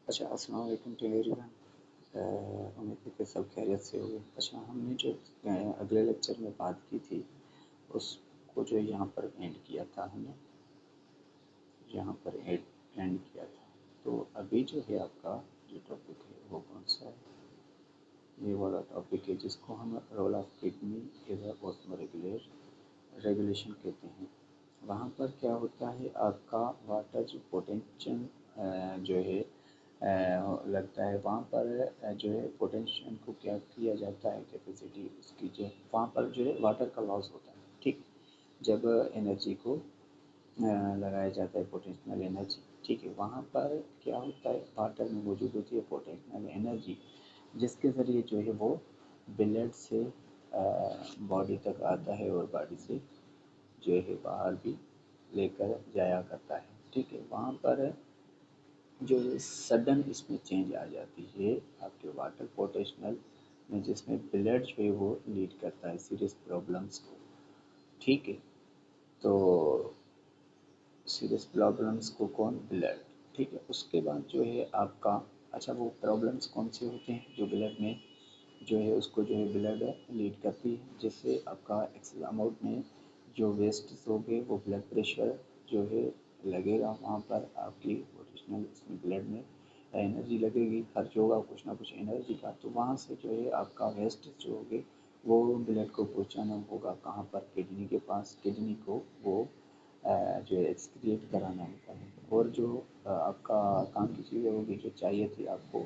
अच्छा, अस्सलाम वालेकुम टू एवरीवन। उम्मीद है कि सब खैरियत से होंगे। अच्छा, हमने जो अगले लेक्चर में बात की थी उसको जो यहाँ पर एंड किया था, हमने यहाँ पर एंड किया था। तो अभी जो है आपका जो टॉपिक है वो कौन सा है? ये वाला टॉपिक है जिसको हम role of kidney is osmoregulate regulation कहते हैं। वहाँ पर क्या होता है, आपका वाटर जो पोटेंशियल जो है लगता है वहाँ पर जो है पोटेंशियल को क्या किया जाता है, कैपेसिटी उसकी जो वहाँ पर जो है वाटर का लॉस होता है। ठीक, जब एनर्जी को लगाया जाता है पोटेंशियल एनर्जी, ठीक है, वहाँ पर क्या होता है, वाटर में मौजूद होती है पोटेंशियल एनर्जी, जिसके ज़रिए जो है वो ब्लड से बॉडी तक आता है और बॉडी से जो है बाहर भी लेकर जाया करता है। ठीक है, वहाँ पर जो सडन इसमें चेंज आ जाती है आपके वाटर पोटेंशियल में, जिसमें ब्लड जो है वो लीड करता है सीरियस प्रॉब्लम्स को। ठीक है, तो सीरियस प्रॉब्लम्स को कौन? ब्लड। ठीक है, उसके बाद जो है आपका, अच्छा वो प्रॉब्लम्स कौन से होते हैं जो ब्लड में जो है उसको जो है ब्लड लीड करती है, जिससे आपका एक्सेस अमाउंट में जो वेस्ट हो गए वो ब्लड प्रेशर जो है लगेगा, वहाँ पर आपकी पोजिशनल इसमें ब्लड में एनर्जी लगेगी, खर्च होगा कुछ ना कुछ एनर्जी का, तो वहाँ से जो है आपका वेस्ट जो होगे वो ब्लड को पहुँचाना होगा कहाँ पर? किडनी के पास। किडनी को वो जो है एक्सक्रिएट कराना होता है, और जो आपका काम की चीज़ें होगी जो चाहिए थी आपको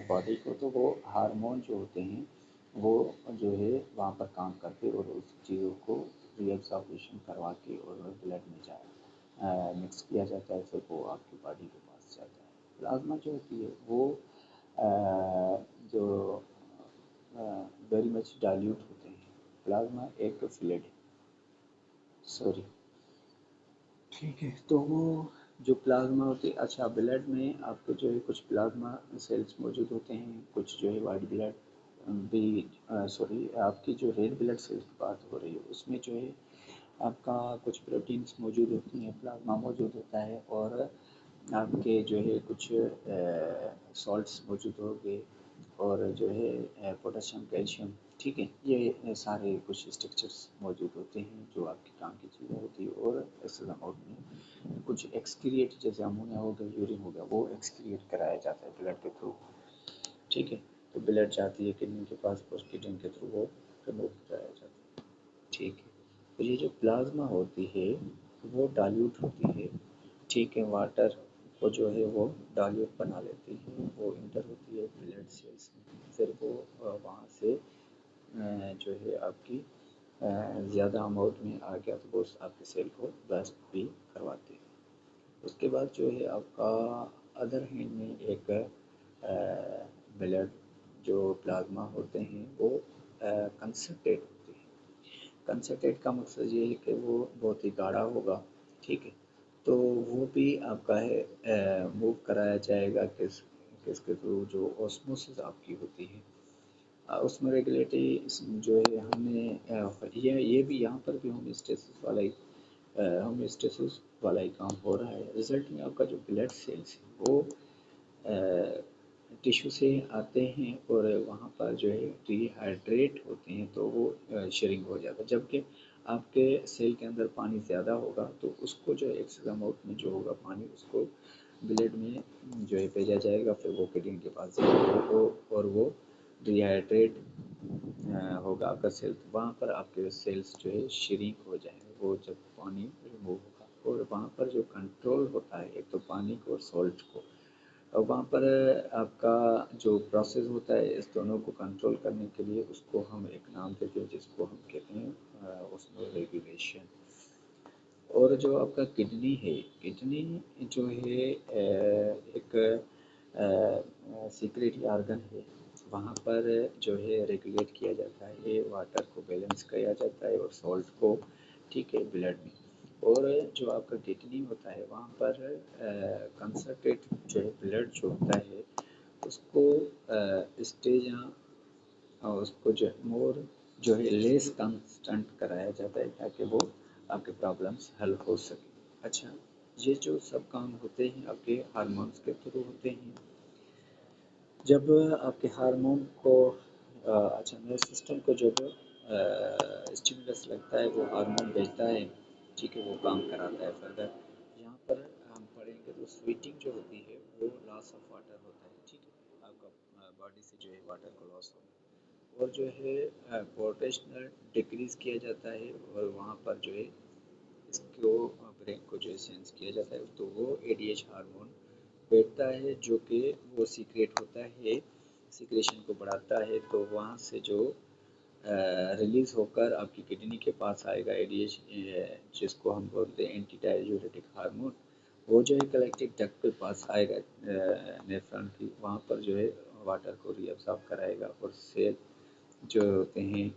बॉडी को, तो वो हार्मोन जो होते हैं वो जो है वहाँ पर काम करके और उस चीज़ों को रीएब्जॉर्प्शन करवा के और ब्लड में जाए मिक्स किया जाता है, फिर वो आपकी बॉडी के पास जाता है। प्लाज्मा जो होती है वो जो वेरी मच डाइल्यूट होते हैं। प्लाज्मा एक फ्लूइड, सॉरी, ठीक है, तो वो जो प्लाज्मा होती है, अच्छा ब्लड में आपको जो है कुछ प्लाज्मा सेल्स मौजूद होते हैं, कुछ जो है वाइट ब्लड भी, सॉरी, आपकी जो रेड ब्लड सेल्स की बात हो रही है उसमें जो है आपका कुछ प्रोटीन्स मौजूद होती हैं, प्लाज्मा मौजूद होता है, और आपके जो है कुछ सॉल्ट्स मौजूद होंगे, और जो है पोटेशियम, कैल्शियम, ठीक है, ये सारे कुछ स्ट्रक्चर्स मौजूद होते हैं जो आपके काम की चीज़ें होती है। और एक्सेस अमाउंट में कुछ एक्सक्रिएट, जैसे अमोनिया हो गया, यूरिन हो गया, वो एक्सक्रिएट कराया जाता है ब्लड के थ्रू। ठीक है, तो ब्लड जाती है किडनी के पास, और किडनी के थ्रू वो रिमूव कराया जाता है। ठीक है, तो ये जो प्लाज्मा होती है वो डाइल्यूट होती है। ठीक है, वाटर को जो है वो डाइल्यूट बना लेती है, वो इंटर होती है ब्लड सेल्स में, फिर वो वहाँ से जो है आपकी ज़्यादा अमाउंट में आ गया तो वो आपके सेल को बस्ट भी करवाते हैं। उसके बाद जो है आपका अदर हैंड में एक ब्लड जो प्लाज्मा होते हैं वो कंसनट्रेट होते हैं। कंसनट्रेट का मकसद ये है कि वो बहुत ही गाढ़ा होगा। ठीक है, तो वो भी आपका है मूव कराया जाएगा किसके थ्रू? जो ऑस्मोसिस आपकी होती है, उसमें रेगुलेटरी जो है हमने ये भी यहाँ पर भी होमोस्टेसिस वाला ही काम हो रहा है। रिजल्ट में आपका जो ब्लड सेल्स है वो टिश्यू से आते हैं और वहाँ पर जो है डिहाइड्रेट होते हैं, तो वो श्रिंक हो जाता है। जबकि आपके सेल के अंदर पानी ज़्यादा होगा तो उसको जो एक्सेस अमाउंट में जो होगा पानी, उसको ब्लड में जो है भेजा जाएगा, फिर वो किडनी के पास जाएगा और वो डिहाइड्रेट होगा आपका सेल, तो वहाँ पर आपके सेल्स जो है श्रिंक हो जाएंगे वो जब पानी रिमूव होगा। और वहाँ पर जो कंट्रोल होता है, एक तो पानी को और सॉल्ट को, और वहाँ पर आपका जो प्रोसेस होता है इस दोनों को कंट्रोल करने के लिए, उसको हम एक नाम देते हैं जिसको हम कहते हैं उसमें रेगुलेशन। और जो आपका किडनी है, किडनी जो है एक सीक्रेटरी ऑर्गन है, वहाँ पर जो है रेगुलेट किया जाता है, ये वाटर को बैलेंस किया जाता है और सॉल्ट को, ठीक है, ब्लड में। और जो आपका किडनी होता है वहाँ पर कंसनट्रेट जो है ब्लड जो होता है उसको स्टेज और उसको जो है मोर जो है लेस कंस्टेंट कराया जाता है ताकि वो आपके प्रॉब्लम्स हल हो सके। अच्छा, ये जो सब काम होते हैं आपके हार्मोन्स के थ्रू होते हैं। जब आपके हार्मोन को अच्छा नर्वस सिस्टम को जब स्टिमुलस लगता है वो हार्मोन भेजता है, ठीक है, वो काम कराता है फर्दर। यहाँ पर हम पढ़ेंगे तो स्वीटिंग जो होती है वो लॉस ऑफ वाटर होता है, ठीक है, आपका बॉडी से जो है वाटर को लॉस हो, और जो है पोटेंशियल डिक्रीज किया जाता है, और वहाँ पर जो है इसको ब्रेन को जो है सेंस किया जाता है, तो वो एडीएच हार्मोन बैठता है जो कि वो सीक्रेट होता है, सीक्रेशन को बढ़ाता है, तो वहाँ से जो रिलीज होकर आपकी किडनी के पास आएगा एडीएच, जिसको हम बोलते हैं एंटी डाययूरेटिक हार्मोन। वो जो है कलेक्टिव डक्ट के पास आएगा नेफ्रॉन की, वहाँ पर जो है वाटर को रीअब्सॉर्ब कराएगा, और सेल जो होते हैं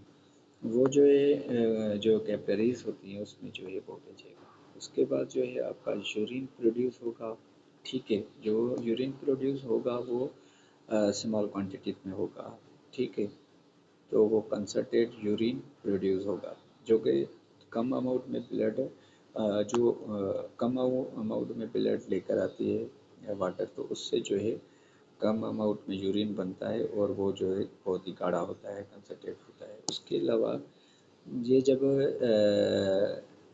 वो जो है जो कैपिलरीज होती हैं उसमें जो है वो भेजेगा। उसके बाद जो है आपका यूरिन प्रोड्यूस होगा, ठीक है, जो यूरिन प्रोड्यूस होगा वो स्मॉल क्वांटिटी में होगा, ठीक है, तो वो कंसनट्रेट यूरिन प्रोड्यूस होगा, जो कि कम अमाउंट में ब्लड जो कम अमाउंट में ब्लड लेकर आती है वाटर, तो उससे जो है कम अमाउंट में यूरिन बनता है, और वो जो है बहुत ही गाढ़ा होता है, कंसनट्रेट होता है। उसके अलावा ये जब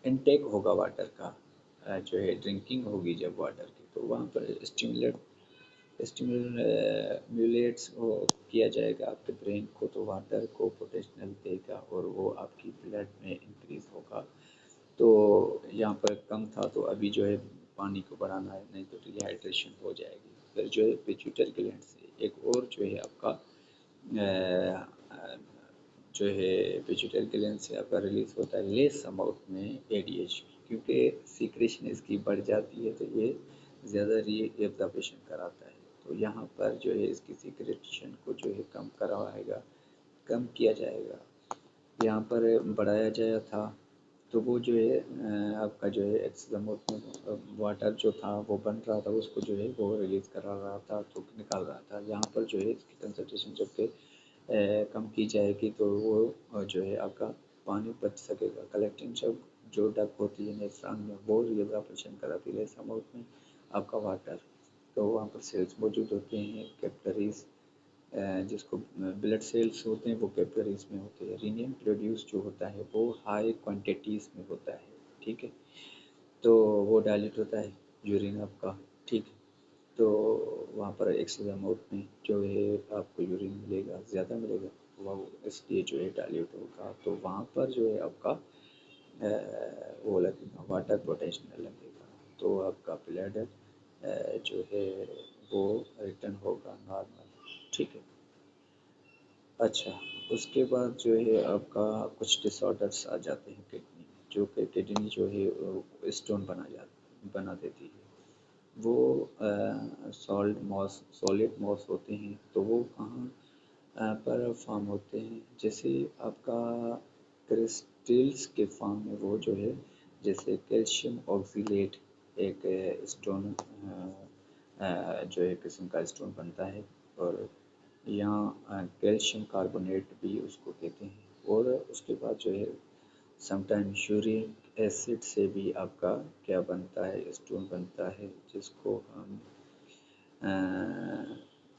इनटेक होगा वाटर का, जो है ड्रिंकिंग होगी जब वाटर की, तो वहाँ पर स्टिमुलेट्स किया जाएगा आपके ब्रेन को, तो वाटर को पोटेंशियल देगा, और वो आपकी ब्लड में इंक्रीज होगा। तो यहाँ पर कम था तो अभी जो है पानी को बढ़ाना है, नहीं तो डिहाइड्रेशन हो जाएगी। फिर जो है पिट्यूटरी ग्लैंड से एक और जो है आपका जो है पिट्यूटरी ग्लैंड से आपका रिलीज होता है लेस अमाउंट में एडीएच, क्योंकि सीक्रेशन इसकी बढ़ जाती है, तो ये ज़्यादा रीएब्जॉर्प्शन कराता है, तो यहाँ पर जो है इसकी सीक्रेशन को जो है कम करवाएगा, कम किया जाएगा, यहाँ पर बढ़ाया जाया था। तो वो जो है आपका जो है एक्समोट में वाटर जो था वो बन रहा था, उसको जो है वो रिलीज करा रहा था, तो निकाल रहा था। यहाँ पर जो है इसकी कंसनट्रेशन जब पे कम की जाएगी, तो वो जो है आपका पानी बच सकेगा। कलेक्टिंग जब जो डक होती है नेफ्रॉन में, वो रिएब्जॉर्प्शन कराती है अमाउंट में आपका वाटर, तो वहाँ पर सेल्स मौजूद होते हैं, कैपिलरीज जिसको ब्लड सेल्स होते हैं वो कैपिलरीज में होते हैं। रीनियम प्रोड्यूस जो होता है वो हाई क्वांटिटीज़ में होता है, ठीक है, तो वो डायल्यूट होता है यूरिन आपका, ठीक है, तो वहाँ पर एक्सेस अमाउंट में जो है आपको यूरिन मिलेगा, ज़्यादा मिलेगा, वो इसलिए जो है डायल्यूट होगा, तो वहाँ पर जो है आपका वो लगेगा वाटर पोटेंशियल लगेगा, तो आपका ब्लड जो है वो रिटर्न होगा नॉर्मल, ठीक है। अच्छा, उसके बाद जो है आपका कुछ डिसऑर्डर्स आ जाते हैं किडनी में, जो कि किडनी जो है स्टोन बना देती है। वो सॉलिड मॉस होते हैं, तो वो कहाँ पर फॉर्म होते हैं, जैसे आपका क्रिस्टल्स के फॉर्म में वो जो है, जैसे कैल्शियम ऑक्सीलेट एक स्टोन जो है किस्म का स्टोन बनता है, और यहाँ कैल्शियम कार्बोनेट भी उसको कहते हैं, और उसके बाद जो है समटाइम यूरिक एसिड से भी आपका क्या बनता है, स्टोन बनता है, जिसको हम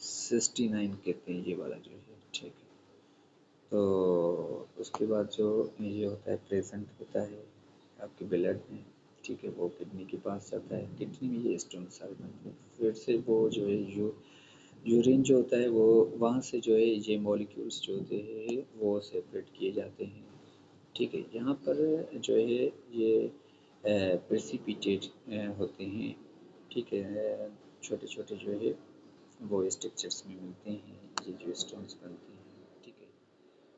69 कहते हैं, ये वाला जो है, ठीक है। तो उसके बाद जो ये होता है प्रेजेंट होता है आपके ब्लड में, ठीक है, वो किडनी के पास जाता है, किडनी में ये स्टोन सारे बनते हैं, फिर से वो जो है यूरिन जो होता है वो वहाँ से जो है ये मॉलिक्यूल्स जो होते हैं वो सेपरेट किए जाते हैं, ठीक है। यहाँ पर जो है ये प्रेसिपिटेट होते हैं, ठीक है, छोटे छोटे जो है वो स्ट्रक्चर्स में मिलते हैं, ये जो स्टोन्स बनते हैं, ठीक है,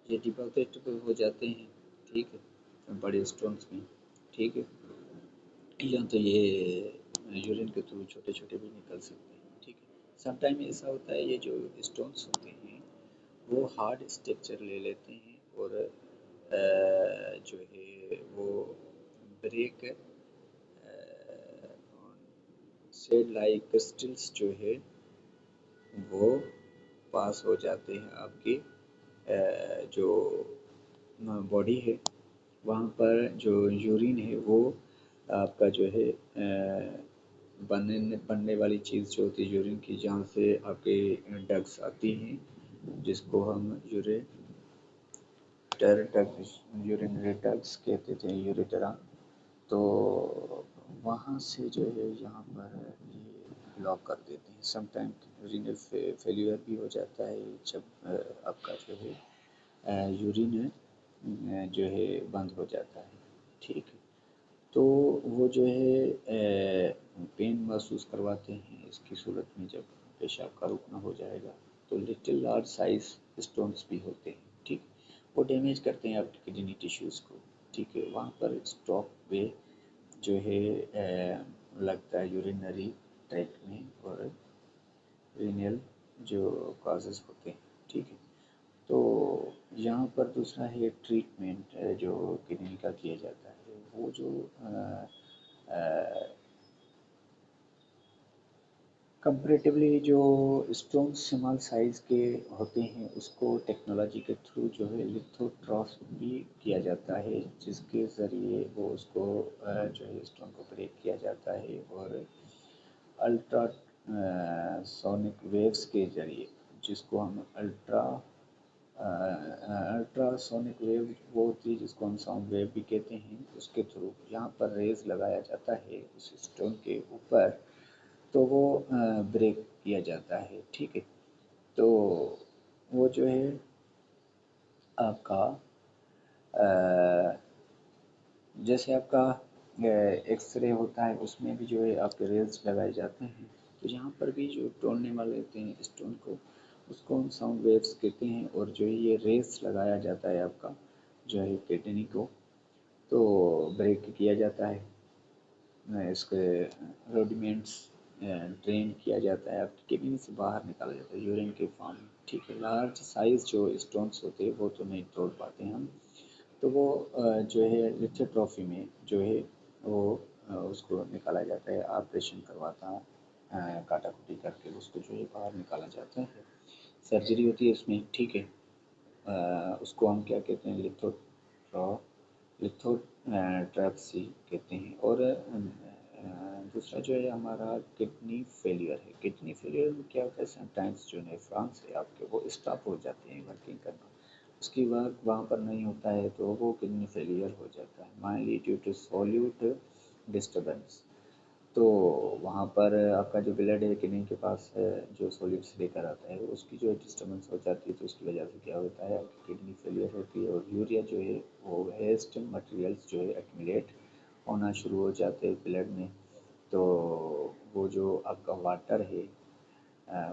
ये डिपॉजिटेबल हो जाते हैं, ठीक है, बड़े स्टोन्स में, ठीक है, या तो ये यूरिन के थ्रू छोटे छोटे भी निकल सकते हैं, ठीक है। समटाइम ऐसा होता है ये जो स्टोन्स होते हैं वो हार्ड स्ट्रक्चर ले लेते हैं, और जो है वो ब्रेक शेड लाइक क्रिस्टल्स जो है वो पास हो जाते हैं आपकी जो बॉडी है, वहाँ पर जो यूरिन है वो आपका जो है बनने वाली चीज़ जो होती है यूरिन की, जहाँ से आपके डग्स आती हैं, जिसको हम यूरिनरी डग्स कहते थे, यूरेटरा। तो वहाँ से जो है यहाँ पर ये ब्लॉक कर देते हैं। समटाइम रीनल फेल्यूर भी हो जाता है जब आपका जो है यूरिन जो है बंद हो जाता है। ठीक है, तो वो जो है पेन महसूस करवाते हैं। इसकी सूरत में जब पेशाब का रुकना हो जाएगा तो लिटिल लार्ज साइज स्टोन्स भी होते हैं। ठीक, वो डैमेज करते हैं आपकी किडनी टिश्यूज़ को। ठीक है, वहाँ पर स्टॉप वे जो है लगता है यूरिनरी ट्रैक्ट में, और रीनल जो कॉजेज़ होते हैं। ठीक है, तो यहाँ पर दूसरा है ट्रीटमेंट जो किडनी का किया जाता है। वो जो कंपैरेटिवली जो स्टोन स्मॉल साइज़ के होते हैं, उसको टेक्नोलॉजी के थ्रू जो है लिथोट्रॉफी किया जाता है, जिसके ज़रिए वो उसको जो है स्टोन को ब्रेक किया जाता है, और अल्ट्रा सोनिक वेव्स के ज़रिए, जिसको हम अल्ट्रासोनिक वेव वो होती है जिसको हम साउंड वेव भी कहते हैं, उसके थ्रू यहाँ पर रेज लगाया जाता है उस स्टोन के ऊपर, तो वो ब्रेक किया जाता है। ठीक है, तो वो जो है आपका जैसे आपका एक्सरे होता है, उसमें भी जो है आपके रेल्स लगाए जाते हैं। तो यहाँ पर भी जो तोड़ने वाले होते हैं स्टोन को, उसको हम साउंड वेव्स कहते हैं, और जो है ये रेस लगाया जाता है आपका जो है किडनी को, तो ब्रेक किया जाता है। इसके रूडिमेंट्स ड्रेन किया जाता है, आपकी किडनी से बाहर निकाला जाता है यूरिन के फॉर्म में। ठीक है, लार्ज साइज़ जो स्टोन्स होते हैं वो तो नहीं तोड़ पाते हम, तो वो जो है लिथोट्रॉफी में जो है वो उसको निकाला जाता है, ऑपरेशन करवाता है, काटा-कुटी करके उसको जो है बाहर निकाला जाता है। सर्जरी होती है उसमें। ठीक है, उसको हम क्या कहते हैं, लिथोट्रैप्सी कहते हैं। और दूसरा जो है हमारा किडनी फेलियर है। किडनी फेलियर में क्या होता है, समटाइम्स जो नेफ्रॉन्स है आपके वो स्टॉप हो जाते हैं वर्किंग करना, उसकी वर्क वहाँ पर नहीं होता है, तो वो किडनी फेलियर हो जाता है, माइनली ड्यू टू सोल्यूट डिस्टर्बेंस। तो वहाँ पर आपका जो ब्लड है किडनी के पास जो सॉलिड्स लेकर आता है, उसकी जो डिस्टर्बेंस हो जाती है, तो उसकी वजह से क्या होता है, आपकी किडनी फेलियर होती है, और यूरिया जो है वो वेस्ट मटेरियल्स जो है एक्यूमुलेट होना शुरू हो जाते हैं ब्लड में। तो वो जो आपका वाटर है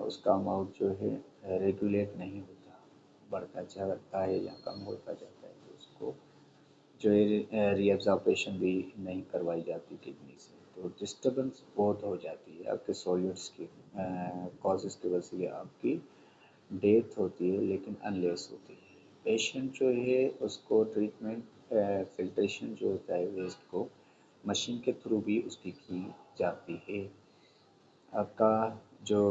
उसका अमाउंट जो है रेगुलेट नहीं होता, बढ़ता जाता है या कम होता जाता है, तो उसको जो है रीएब्जॉर्प्शन भी नहीं करवाई जाती किडनी से, तो डिस्टर्बेंस बहुत हो जाती है आपके सॉलिड्स की कॉजेज़ की वजह से आपकी डेथ होती है, लेकिन अनलेस होती है। पेशेंट जो है उसको ट्रीटमेंट फिल्ट्रेशन जो होता है वेस्ट को मशीन के थ्रू भी उसकी की जाती है। आपका जो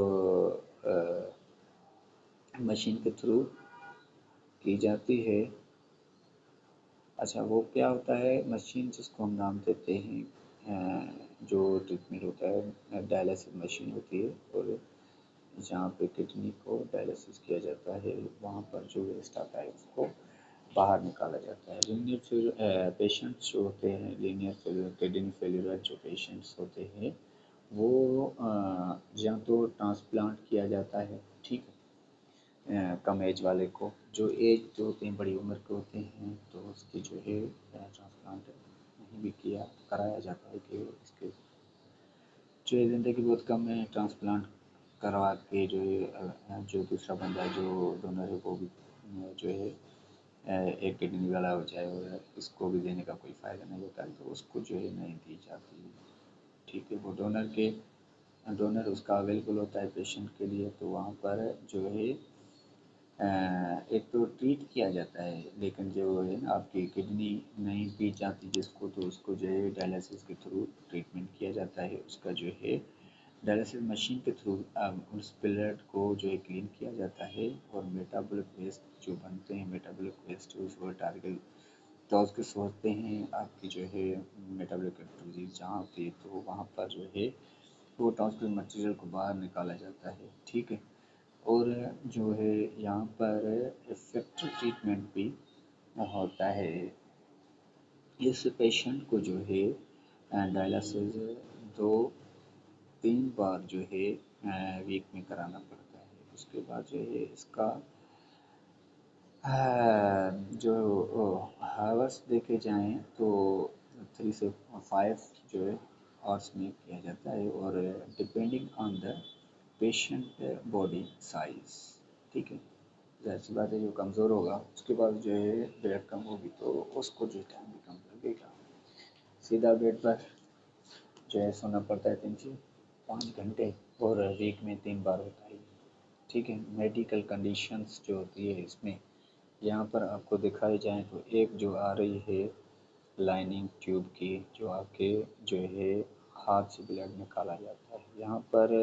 मशीन के थ्रू की जाती है, अच्छा वो क्या होता है, मशीन जिसको हम नाम देते हैं जो ट्रीटमेंट होता है डायलिसिस मशीन होती है, और जहाँ पे किडनी को डायलिसिस किया जाता है, वहाँ पर जो वेस्ट आता है उसको बाहर निकाला जाता है। लीनियर फेल्यूर पेशेंट्स जो होते हैं, लीनियर फेल्यूर किडनी फेल्यूर जो पेशेंट्स होते हैं, वो या तो ट्रांसप्लांट किया जाता है। ठीक है, कम एज वाले को, जो एज जो होते हैं बड़ी उम्र के होते हैं, तो उसकी जो है ट्रांसप्लांट नहीं भी किया कराया जाता है कि इसके जो है ज़िंदगी बहुत कम है, ट्रांसप्लांट करवा के जो है जो दूसरा बंदा जो डोनर है वो भी जो है एक किडनी वाला हो जाए, और इसको भी देने का कोई फ़ायदा नहीं होता है, तो उसको जो है नहीं दी जाती है। ठीक है, वो डोनर उसका अवेलेबल होता है पेशेंट के लिए, तो वहाँ पर जो है एक तो ट्रीट किया जाता है, लेकिन जो है ना आपकी किडनी नहीं पी जाती जिसको, तो उसको जो है डायलिसिस के थ्रू ट्रीटमेंट किया जाता है। उसका जो है डायलिसिस मशीन के थ्रू उस ब्लड को जो है क्लीन किया जाता है, और मेटाबॉलिक वेस्ट जो बनते हैं, मेटाबॉलिक वेस्ट उसको टॉक्सिक होते हैं आपकी जो है मेटाबॉलिक एक्टिविटी जहाँ होती है, तो वहाँ पर जो है वो टॉक्सिक मटेरियल को बाहर निकाला जाता है, ठीक है। और जो है यहाँ पर इफेक्टिव ट्रीटमेंट भी होता है। इस पेशेंट को जो है डायलिसिस 2-3 बार जो है वीक में कराना पड़ता है। उसके बाद जो है इसका जो हावर्स देखे जाएँ तो 3 से 5 जो है आवर्स में किया जाता है, और depending on the patient body size, ठीक है। ज़ाहिर सी बात है, जो कमज़ोर होगा उसके पास जो है ब्लड कम होगी, तो उसको जो टाइम भी कम लगेगा। सीधा बेड पर जो है सोना पड़ता है 3 से 5 घंटे, और वीक में 3 बार होता है, ठीक है। मेडिकल कंडीशंस जो होती है इसमें यहाँ पर आपको दिखाई जाए तो एक जो आ रही है लाइनिंग ट्यूब की, जो आपके जो है हाथ से ब्लड निकाला जाता है। यहाँ पर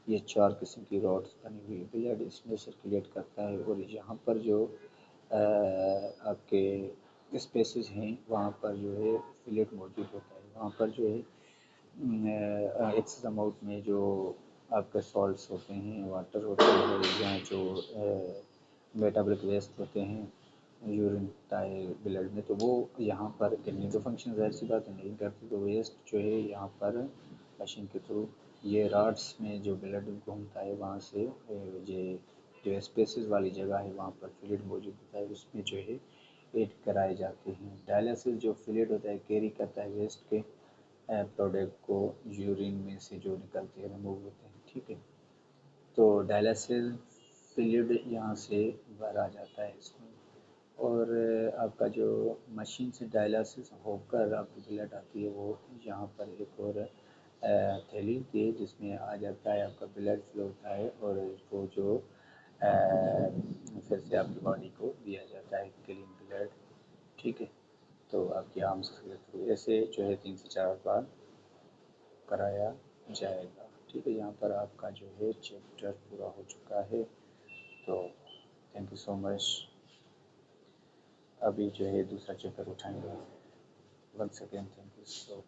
ये 4 किस्म की रॉड्स बनी हुई ब्लड इसमें सर्कुलेट करता है, और यहाँ पर जो आपके स्पेसेस हैं वहाँ पर जो है फ्लूइड मौजूद होता है। वहाँ पर जो है एक्सेस अमाउंट में जो आपके सॉल्ट्स होते हैं, वाटर होता है, या जो मेटाबॉलिक वेस्ट होते हैं यूरिन टाइल ब्लड में, तो वो यहाँ पर किडनी तो फंक्शन ज़ाहिर सी बात है नहीं करती, तो वेस्ट जो है यहाँ पर मशीन के थ्रू ये रॉड्स में जो ब्लड घूमता है वहाँ से ये जो स्पेसेस वाली जगह है वहाँ पर फ्लूइड मौजूद होता है, उसमें जो है ऐड कराए जाते हैं। डायलिसिस जो फ्लूइड होता है कैरी करता है वेस्ट के प्रोडक्ट को यूरिन में से जो निकलते हैं रिमूव होते हैं, ठीक है। तो डायलिसिस फ्लूइड यहाँ से भरा जाता है इसमें, और आपका जो मशीन से डायलिसिस होकर आपकी ब्लड आती है वो यहाँ पर एक और थैली होती है जिसमें आ जाता है आपका ब्लड फ्लो होता है, और वो जो फिर से आपकी बॉडी को दिया जाता है क्लीन ब्लड, ठीक है। तो आपकी आर्म्स के थ्रू ऐसे जो है 3 से 4 बार कराया जाएगा, ठीक है। यहाँ पर आपका जो है चैप्टर पूरा हो चुका है, तो थैंक यू सो मच। अभी जो है दूसरा चैप्टर उठाएंगे। Once again thank you so